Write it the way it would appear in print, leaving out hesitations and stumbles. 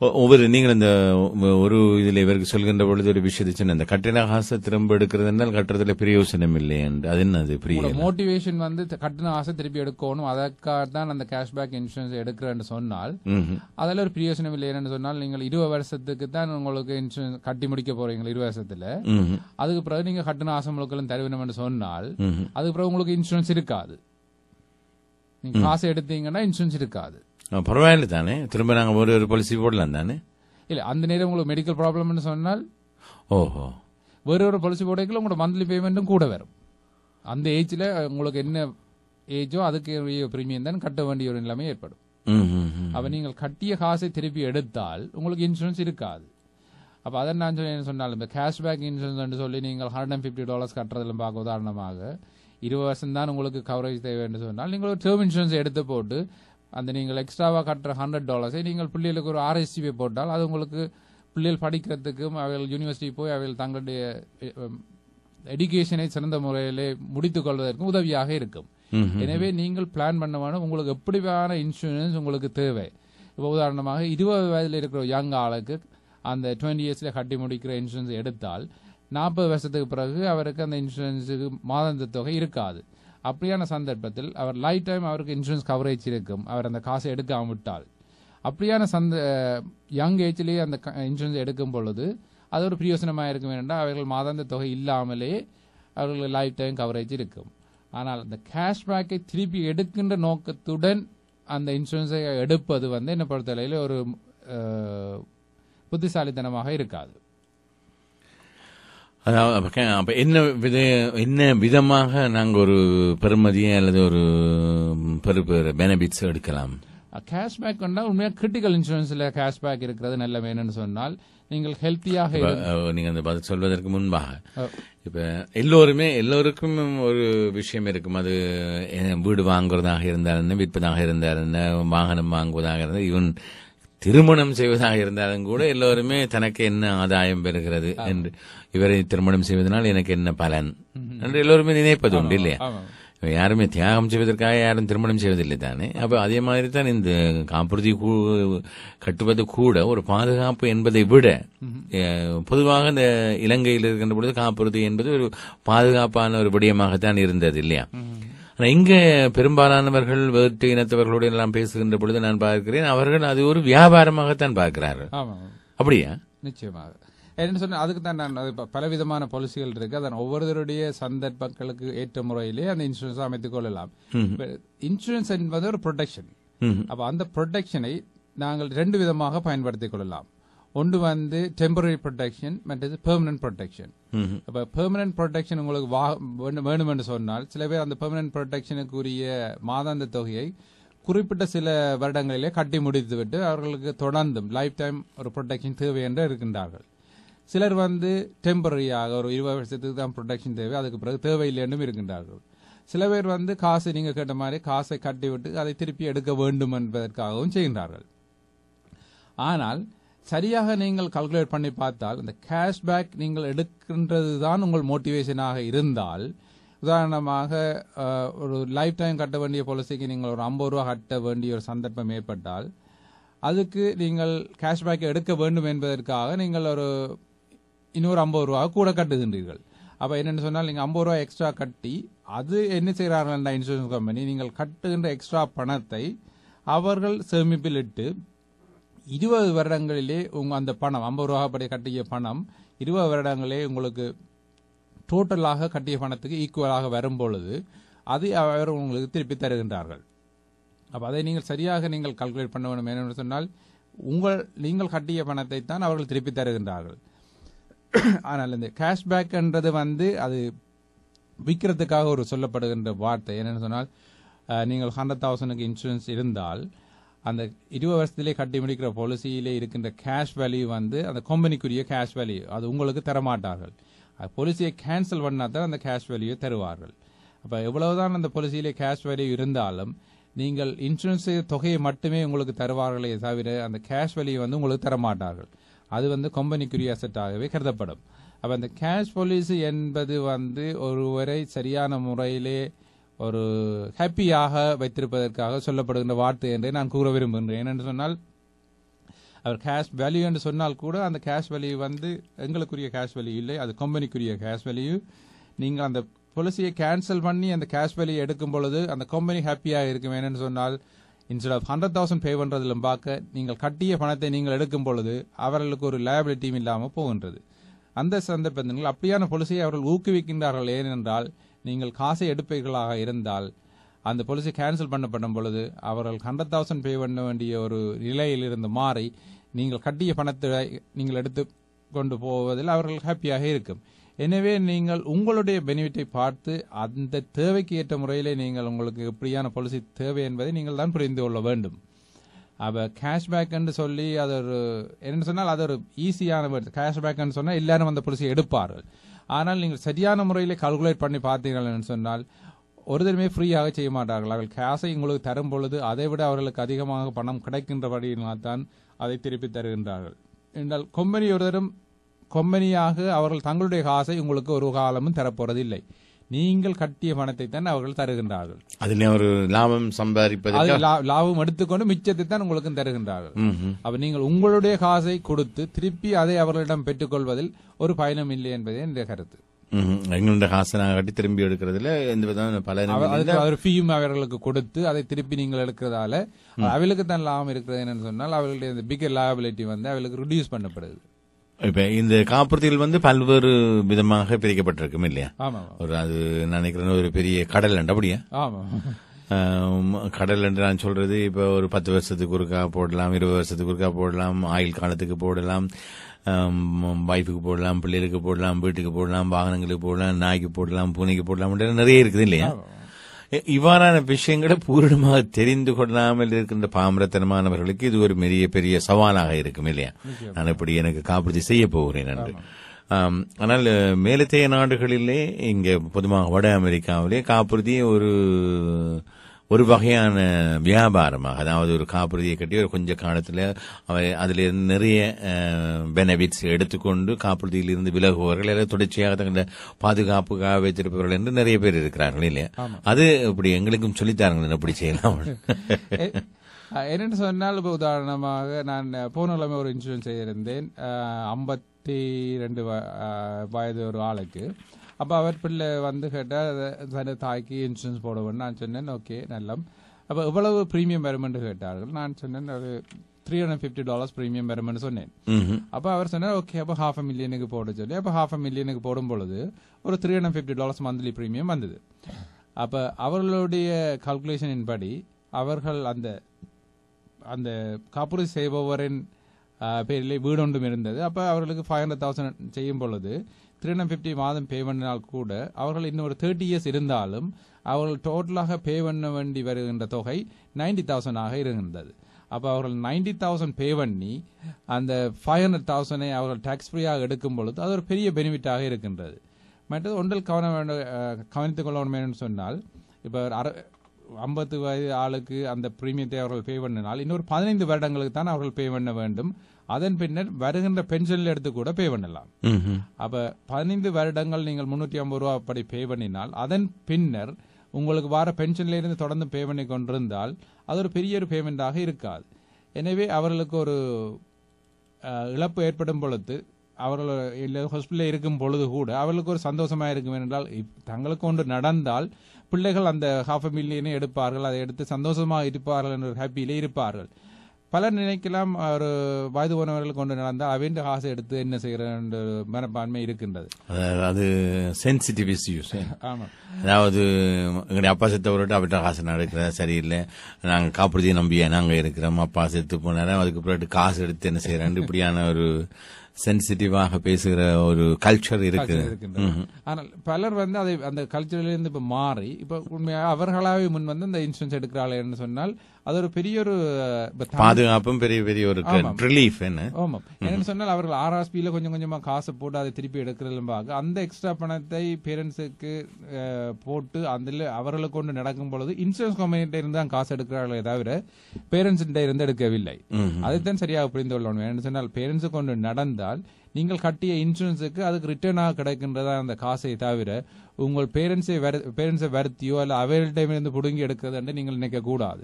ஒவ்வொரு நீங்கள் இந்த ஒரு இதுல இவருக்கு சொல்கின்ற பொழுது ஒரு விஷயத்தை சொன்ன இந்த கட்டின காசை திரும்ப எடுக்கிறது என்றால் கட்டுறதுல பிரயோசனம் இல்லை என்று அது என்ன அது பிரிய மோட்டிவேஷன் வந்து கட்டின ஆசை திருப்பி எடுக்கணும் அதற்காக தான் அந்த கேஷ்பேக் இன்சூரன்ஸ் எடுக்கிறேன்னு சொன்னால் அதில் ஒரு பிரயோசனம் இல்லை என்னன்னு சொன்னால் நீங்கள் 20 வருஷத்துக்கு தான் உங்களுக்கு இன்சூரன்ஸ் கட்டி முடிக்க போறீங்க 20 வருஷத்துல அதுக்கு பிறகு நீங்க கட்டின ஆசை முழுக்களும் தருவினம் சொன்னால் அதுக்கு பிறகு உங்களுக்கு இன்சூரன்ஸ் இருக்காது நீங்க காசு எடுத்தீங்கன்னா இன்சூரன்ஸ் இருக்காது பரவாயில்ல தானே திரும்ப நாங்க ஒரு பாலிசி போடலாம் தானே இல்ல அந்த நேரம் உங்களுக்கு மெடிக்கல் ப்ராப்ளம்னு சொன்னால் ஓஹோ வேற ஒரு பாலிசி போடல உங்களோட மந்த்லி பேமெண்ட்டும் கூட வரும் அந்த ஏஜ்ல உங்களுக்கு என்ன ஏஜோ அதுக்கு பிரீமியம் தான் கட்ட வேண்டிய ஒரு நிலைமை ஏற்படும் அப்ப நீங்கள் கட்டிய காசை திருப்பி எடுத்தால் உங்களுக்கு இன்சூரன்ஸ் இருக்காது அப்ப அதை நான் சொன்னாலும் இந்த கேஷ்பேக் இன்சூரன்ஸ் சொல்லி நீங்கள் $150 கட்டுறதுல பார்க்க உதாரணமாக 20 வருஷம் தான் உங்களுக்கு கவரேஜ் தேவை என்று சொன்னால் நீங்கள் ஒரு டேர்ம் இன்சூரன்ஸ் எடுத்து போட்டு அந்த நீங்கள் எக்ஸ்ட்ராவா கட்டுற $100 நீங்கள் பிள்ளைகளுக்கு ஒரு RSCB போட்டால் அது உங்களுக்கு பிள்ளைகள் படிக்கிறதுக்கும் அவர்கள் யூனிவர்சிட்டி போய் அவர்கள் தங்களுடைய எடுகேஷனை சிறந்த முறையிலே முடித்துக் கொள்வதற்கும் உதவியாக இருக்கும் எனவே நீங்கள் பிளான் பண்ண உங்களுக்கு எப்படியான இன்சூரன்ஸ் உங்களுக்கு தேவை இப்போ உதாரணமாக 20 வயதில் இருக்கிற யங் ஆளுக்கு அந்த 20 இயர்ஸ்ல கட்டி முடிக்கிற இன்சூரன்ஸ் எடுத்தால் 40 வருஷத்துக்கு பிறகு அவருக்கு அந்த இன்சூரன்ஸுக்கு மாதாந்த தொகை இருக்காது அப்படியான சந்தர்ப்பத்தில் அவர் லைஃப் டைம் அவருக்கு இன்சூரன்ஸ் கவரேஜ் இருக்கும் அவர் அந்த காசை எடுக்காம விட்டால் அப்படியான யங் ஏஜ்லேயே அந்த இன்சூரன்ஸ் எடுக்கும் பொழுது அது ஒரு பிரயோசனமாக இருக்கும் என்றால் அவர்கள் மாதாந்த தொகை இல்லாமலே அவர்களுக்கு லைஃப் டைம் கவரேஜ் இருக்கும் ஆனால் அந்த கேஷ்பேக்கை திருப்பி எடுக்கின்ற நோக்கத்துடன் அந்த இன்சூரன்ஸை எடுப்பது வந்து என்ன பொறுத்தவரையில் ஒரு புத்திசாலித்தனமாக இருக்காது அப்ப என்ன விதமாக நாங்க ஒரு பெறுமதியை அல்லது ஒரு பெனிஃபிட்ஸ் எடுக்கலாம் கேஷ்பேக் வந்தால் உண்மையாக கிரிட்டிக்கல் இன்சூரன்ஸ்ல கேஷ்பேக் இருக்கிறது நல்ல வேணும்னு சொன்னால் நீங்கள் ஹெல்த்தியாக நீங்க அந்த பதில் சொல்வதற்கு முன்பாக இப்ப எல்லோருக்கும் ஒரு விஷயம் இருக்கும் அது வீடு வாங்குவதாக இருந்தாலும் விற்பதாக இருந்தாலும் வாகனம் வாங்குவதாக இருந்தால் ஈவன் திருமணம் செய்வதாக இருந்தாலும் கூட எல்லோருமே தனக்கு என்ன ஆதாயம் பெறுகிறது என்று இவரை திருமணம் செய்வதனால் எனக்கு என்ன பலன் என்று எல்லோருமே நினைப்பது உண்டு இல்லையா யாருமே தியாகம் செய்வதற்காக யாரும் திருமணம் செய்வதில்லை தானே அப்ப அதே மாதிரி தான் இந்த காப்புறுதி கட்டுவது கூட ஒரு பாதுகாப்பு என்பதை விட பொதுவாக இந்த இலங்கையில் இருக்கின்ற பொழுது காப்புறுதி என்பது ஒரு பாதுகாப்பான ஒரு விடயமாகத்தான் இருந்தது இல்லையா இங்க பெரும்பாலானவர்கள் வேற்று இனத்தவர்களோடு எல்லாம் பேசுகின்ற பொழுது நான் பார்க்கிறேன் அவர்கள் அது ஒரு வியாபாரமாகத்தான் பார்க்கிறார்கள் அப்படியா நிச்சயமாக என்ன சொன்ன அதுக்கு தான் நான் பலவிதமான பாலிசிகள் இருக்கு அதான் ஒவ்வொருவருடைய சந்தர்ப்பங்களுக்கு ஏற்ற முறையிலே அந்த இன்சூரன்ஸ் அமைத்துக் கொள்ளலாம் இன்சூரன்ஸ் என்பது ஒரு ப்ரொடெக்ஷன் அப்ப அந்த ப்ரொடெக்ஷனை நாங்கள் 2 விதமாக பயன்படுத்திக் கொள்ளலாம் ஒன்று வந்து டெம்பரரி ப்ரொடெக்ஷன் மற்றது பெர்மனன்ட் ப்ரொடெக்ஷன் அப்ப பெர்மனன்ட் ப்ரொடெக்ஷன் உங்களுக்கு வேணும் என்று சொன்னால் சில பேர் அந்த பெர்மனன்ட் ப்ரொடெக்ஷனுக்குரிய மாதாந்த தொகையை குறிப்பிட்ட சில வருடங்களிலே கட்டி முடித்துவிட்டு அவர்களுக்கு தொடர்ந்தும் லைஃப் டைம் ஒரு ப்ரொடெக்ஷன் தேவை என்று இருக்கின்றார்கள் சிலர் வந்து டெம்பரரியாக ஒரு 20 வருஷத்துக்கு தான் ப்ரொடெக்ஷன் தேவை அதுக்கு பிறகு தேவையில்லை என்றும் இருக்கின்றார்கள் சில பேர் வந்து காசை நீங்க கேட்ட மாதிரி காசை கட்டிவிட்டு அதை திருப்பி எடுக்க வேண்டும் என்பதற்காகவும் செய்கின்றார்கள் ஆனால் சரியாக நீங்கள் கால்குலேட் பண்ணி பார்த்தால் இந்த கேஷ்பேக் நீங்கள் எடுக்கின்றது தான் உங்கள் மோட்டிவேஷனாக இருந்தால் உதாரணமாக ஒரு லைஃப் டைம் கட்ட வேண்டிய பாலிசிக்கு நீங்கள் ஒரு $50 கட்ட வேண்டிய ஒரு சந்தர்ப்பம் ஏற்பட்டால் அதுக்கு நீங்கள் கேஷ்பேக் எடுக்க வேண்டும் என்பதற்காக நீங்கள் ஒரு இன்னொரு $50 கூட கட்டுகின்றீர்கள் அப்ப என்னன்னு சொன்னால் நீங்க $50 எக்ஸ்ட்ரா கட்டி அது என்ன செய்கிறார்கள் இன்சூரன்ஸ் கம்பெனி நீங்கள் கட்டுகின்ற எக்ஸ்ட்ரா பணத்தை அவர்கள் சேமிப்பில் இட்டு 20 வருடங்களிலே உங்க அந்த பணம் $50 படி கட்டிய பணம் 20 வருடங்களே உங்களுக்கு டோட்டலாக கட்டிய பணத்துக்கு ஈக்குவலாக வரும் பொழுது அது அவர் உங்களுக்கு திருப்பி தருகின்றார்கள் அப்ப அதை நீங்கள் சரியாக நீங்கள் கால்குலேட் பண்ண வேண்டும் என்று சொன்னால் நீங்கள் கட்டிய பணத்தை தான் அவர்கள் திருப்பி தருகின்றார்கள் ஆனால் இந்த கேஷ்பேக் என்றது வந்து அது விற்கிறதுக்காக ஒரு சொல்லப்படுகின்ற வார்த்தை என்னன்னு சொன்னால் நீங்கள் 100,000 இன்சூரன்ஸ் இருந்தால் அந்த 20 வருஷத்திலே கட்டி முடிக்கிற பாலிசியிலே இருக்கின்ற கேஷ் வேல்யூ வந்து அந்த கம்பெனிக்குரிய கேஷ் வேல்யூ அது உங்களுக்கு தரமாட்டார்கள் பாலிசியை கேன்சல் பண்ணாதான் அந்த கேஷ் வேல்யூ தருவார்கள் அப்ப எவ்வளவுதான் அந்த பாலிசியிலே கேஷ் வேல்யூ இருந்தாலும் நீங்கள் இன்சூரன்ஸ் தொகையை மட்டுமே உங்களுக்கு தருவார்களே தவிர அந்த கேஷ் வேல்யூ வந்து உங்களுக்கு தரமாட்டார்கள் அது வந்து கம்பெனிக்குரிய அசெட்டாகவே கருதப்படும் அப்ப அந்த கேஷ் பாலிசி என்பது வந்து ஒருவரை சரியான முறையிலே ஒரு ஹாப்பியாக வைத்திருப்பதற்காக சொல்லப்படுகின்ற வார்த்தை என்றே நான் கூற விரும்புகின்றேன். ஏனென்று சொன்னால் அவர் கேஷ் வேல்யூ என்று சொன்னால் கூட அந்த கேஷ் வேல்யூ வந்து எங்களுக்குரிய கேஷ் வேல்யூ இல்லை, அது கம்பெனிக்குரிய கேஷ் வேல்யூ. நீங்கள் அந்த பாலிசியை கேன்சல் பண்ணி அந்த கேஷ் வேல்யூ எடுக்கும் பொழுது அந்த கம்பெனி ஹாப்பியாக இருக்கும். என்னன்னு சொன்னால் இன்ஸ்டெட் ஆஃப் 100,000 பே பண்றதிலும் பார்க்க நீங்கள் கட்டிய பணத்தை நீங்கள் எடுக்கும் பொழுது அவர்களுக்கு ஒரு லயபிலிட்டியும் இல்லாமல் போகின்றது. அந்த சந்தர்ப்பத்தில் அப்படியான பாலிசியை அவர்கள் ஊக்குவிக்கின்றார்கள். ஏனென்றால் நீங்கள் காசை எடுப்பீர்களாக இருந்தால் அந்த பாலிசி கேன்சல் பண்ணப்படும் பொழுது அவர்கள் 100,000 பே பண்ண வேண்டிய ஒரு நிலையில் இருந்து மாறி நீங்கள் கட்டிய பணத்தை நீங்கள் எடுத்து கொண்டு போவதில் அவர்கள் ஹாப்பியாக இருக்கும். எனவே நீங்கள் உங்களுடைய பெனிஃபிட்டை பார்த்து அந்த தேவைக்கு ஏற்ற முறையிலே நீங்கள் உங்களுக்கு எப்படியான பாலிசி தேவை என்பதை நீங்கள் தான் புரிந்து கொள்ள வேண்டும். அப்ப கேஷ்பேக் என்று சொல்லி அது ஒரு என்ன சொன்னால் அது ஒரு ஈஸியான கேஷ்பேக் என்று சொன்னால் எல்லாரும் அந்த பாலிசியை எடுப்பார்கள். ஆனால் நீங்கள் சரியான முறையிலே கால்குலேட் பண்ணி பார்த்தீர்கள் என்று சொன்னால் ஒருத்தருமே ஃப்ரீயாக செய்ய மாட்டார்கள். அவர்கள் கேஷை உங்களுக்கு தரும் பொழுது அதை விட அவர்களுக்கு அதிகமாக பணம் கிடைக்கின்றபடியினால் தான் அதை திருப்பி தருகின்றார்கள். என்றால் கம்பெனி ஒருத்தரும் கம்பெனியாக அவர்கள் தங்களுடைய காசை உங்களுக்கு ஒரு காலமும் தரப்போறதில்லை. நீங்கள் கட்டிய பணத்தை தான் அவர்கள் தருகின்றார்கள். அதில் ஒரு லாபம் சம்பாதிப்பது லாபம் எடுத்துக்கொண்டு மிச்சத்தை தான் உங்களுக்கு தருகின்றார்கள். அப்ப நீங்கள் உங்களுடைய காசை கொடுத்து திருப்பி அதை அவர்களிடம் பெற்றுக்கொள்வதில் ஒரு பயணம் இல்லை என்பதே என்ற கருத்து. எங்களுடைய காசை நாங்கள் கட்டி திரும்பி எடுக்கிறதுல எந்த விதமான பல ஃபீயும் அவர்களுக்கு கொடுத்து அதை திருப்பி நீங்கள் எடுக்கிறதால அவர்களுக்கு தான் லாபம் இருக்கிறது என்னன்னு சொன்னால் அவர்களுடைய பிகர் லாயபிலிட்டி வந்து அவர்களுக்கு ரிடியூஸ் பண்ணப்படுது. இப்ப இந்த காப்புறுதிகள் பல்வேறு விதமாக பிரிக்கப்பட்டிருக்கும் இல்லையா? ஒரு அது நினைக்கிறேன் ஒரு பெரிய கடல் அண்டு அப்படியா? கடல் என்று நான் சொல்றது இப்ப ஒரு 10 வருஷத்துக்கு ஒருக்கா போடலாம், 20 வருஷத்துக்கு ஒருக்கா போடலாம், ஆயுள் காலத்துக்கு போடலாம், வைஃபுக்கு போடலாம், பிள்ளைகளுக்கு போடலாம், வீட்டுக்கு போடலாம், வாகனங்களுக்கு போடலாம், நாய்க்கு போடலாம், பூனைக்கு போடலாம், நிறைய இருக்குது இல்லையா? இவ்வாறான விஷயங்களை பூரணமாக தெரிந்து கொள்ளாமல் இருக்கின்ற பாமரத்தனமானவர்களுக்கு இது ஒரு பெரிய சவாலாக இருக்கும் இல்லையா? நான் இப்படி எனக்கு காப்புறுதி செய்ய போகிறேன் என்று. ஆனால் மேலத்தைய நாடுகளிலே இங்க பொதுவாக வட அமெரிக்காவிலே காப்புறுதி ஒரு வகையான வியாபாரமாக, அதாவது ஒரு காப்புறுதியை கட்டி ஒரு கொஞ்ச காலத்தில் அதில் நிறைய பெனிஃபிட்ஸ் எடுத்துக்கொண்டு காப்புறுதியில் இருந்து விலகுவார்கள், எல்லாம் தொடர்ச்சியாக தங்களை பாதுகாப்புக்காக வைத்திருப்பவர்கள் என்று நிறைய பேர் இருக்கிறார்கள் இல்லையா? அது இப்படி எங்களுக்கும் சொல்லித்தாருங்கள் எப்படி செய்யலாம். என்னென்னு சொன்னால் இப்ப உதாரணமாக நான் போன கிழமை ஒரு இன்சூரன்ஸ் செய்திருந்தேன். 52 வயது ஒரு ஆளுக்கு. அப்போ அவர் பிள்ளை வந்து கேட்டால் தன் தாய்க்கு இன்சூரன்ஸ் போடுவேன்னு நான் சொன்னேன். ஓகே நல்ல. அப்போ எவ்வளவு ப்ரீமியம் வருமென்று கேட்டார்கள். நான் சொன்னேன் ஒரு $350 ப்ரீமியம் வருமென்று சொன்னேன். அப்போ அவர் சொன்னார் ஓகே அப்போ $500,000 போட சொல்லி அப்போ $500,000 போடும் பொழுது ஒரு $350 மந்த்லி ப்ரீமியம் வந்தது. அப்போ அவர்களுடைய கால்குலேஷனின் படி அவர்கள் அந்த காப்புறுதி செய்பவரின் பேரிலே வீடு ஒன்றும் இருந்தது. அப்போ அவர்களுக்கு 500,000 செய்யும் பொழுது 350 மாதம் பே பண்ணினால் கூட அவர்கள் இன்னும் ஒரு 30 years இருந்தாலும் அவர்கள் டோட்டலாக பே பண்ண வேண்டி வருகின்ற தொகை 90,000 இருந்தது. அப்போ அவர்கள் 90,000 பே பண்ணி அந்த 500,000 அவர்கள் டாக்ஸ் ஃப்ரீயாக எடுக்கும் பொழுது அது ஒரு பெரிய பெனிஃபிட்டாக இருக்கின்றது. மற்றது ஒன்றில் கவனித்துக் கொள்ள வேண்டும் சொன்னால் இப்போ 50 வயது ஆளுக்கு அந்த பிரீமியத்தை அவர்கள் பே பண்ணினால் இன்னொரு 15 வருடங்களுக்கு தான் அவர்கள் பே பண்ண வேண்டும். அதன் பின்னர் வருகின்ற பென்ஷனில் எடுத்து கூட பே பண்ணலாம். அப்ப 15 வருடங்கள் நீங்கள் $350 அப்படி பே பண்ணினால் அதன் பின்னர் உங்களுக்கு வர பென்ஷன்ல இருந்து தொடர்ந்து பே பண்ணி கொண்டிருந்தால் அது ஒரு பெரிய ஒரு பேமெண்டாக இருக்காது. எனவே அவர்களுக்கு ஒரு இழப்பு ஏற்படும் பொழுது அவர்கள் ஹாஸ்பிட்டலில் இருக்கும் பொழுது கூட அவர்களுக்கு ஒரு சந்தோஷமா இருக்கும். என்றால் தங்களுக்கு ஒன்று நடந்தால் பிள்ளைகள் அந்த $500,000 எடுப்பார்கள், அதை எடுத்து சந்தோஷமாக இருப்பார்கள் என்ற ஹாப்பியிலே இருப்பார்கள். பலர் நினைக்கலாம் ஒரு வயது போனவர்கள் கொண்டு நடந்தால் அவன் காசை எடுத்து என்ன செய்கிற மனப்பான்மை இருக்கின்றது. அது சென்சிட்டிவ் இஷ்யூஸ். அதாவது எங்களுடைய அப்பா செத்தவர்கிட்ட அவர்கிட்ட காசு நடக்கிறது சரியில்லை, நாங்கள் காப்புறுதியை நம்பியா நாங்க இருக்கிறோம், அப்பா செத்து போனாலும் அதுக்கு பிறகு காசு எடுத்து என்ன செய்யறேன் இப்படியான ஒரு சென்சிட்டிவாக பேசுகிற ஒரு கல்ச்சர் இருக்கு. ஆனால் பலர் அதை அந்த கல்ச்சர்ல இருந்து இப்ப மாறி இப்ப உண்மையாக அவர்களாவே முன் இந்த இன்சூரன்ஸ் எடுக்கிறாள் சொன்னால் அது ஒரு பெரிய ஒரு பாதுகாப்பும் பெரிய ஒரு ரிலீஃப். என்னன்னு சொன்னால் அவர்கள் RRSPல கொஞ்சம் கொஞ்சமா காசு போட்டு அதை திருப்பி எடுக்கிறதும் அந்த எக்ஸ்ட்ரா பணத்தை பேரண்ட்ஸுக்கு போட்டு அதில் அவர்களுக்கு கொண்டு நடக்கும் பொழுது இன்சூரன்ஸ் கம்பெனிகிட்ட இருந்து தான் காசு எடுக்கிறார்களே தவிர பேரண்ட்ஸ் இருந்து எடுக்கவில்லை. அதைத்தான் சரியாக புரிந்து கொள்ளணும். என்னன்னு சொன்னால் பேரண்ட்ஸுக்கு கொண்டு நடந்தால் நீங்கள் கட்டிய இன்சூரன்ஸுக்கு அதுக்கு ரிட்டர்னாக கிடைக்கின்றதா அந்த காசை தவிர உங்கள் பேரண்ட்ஸை வருத்தியோ அல்ல அவர்களிடமிருந்து புடுங்கி எடுக்கிறது என்று நீங்கள் நினைக்க கூடாது.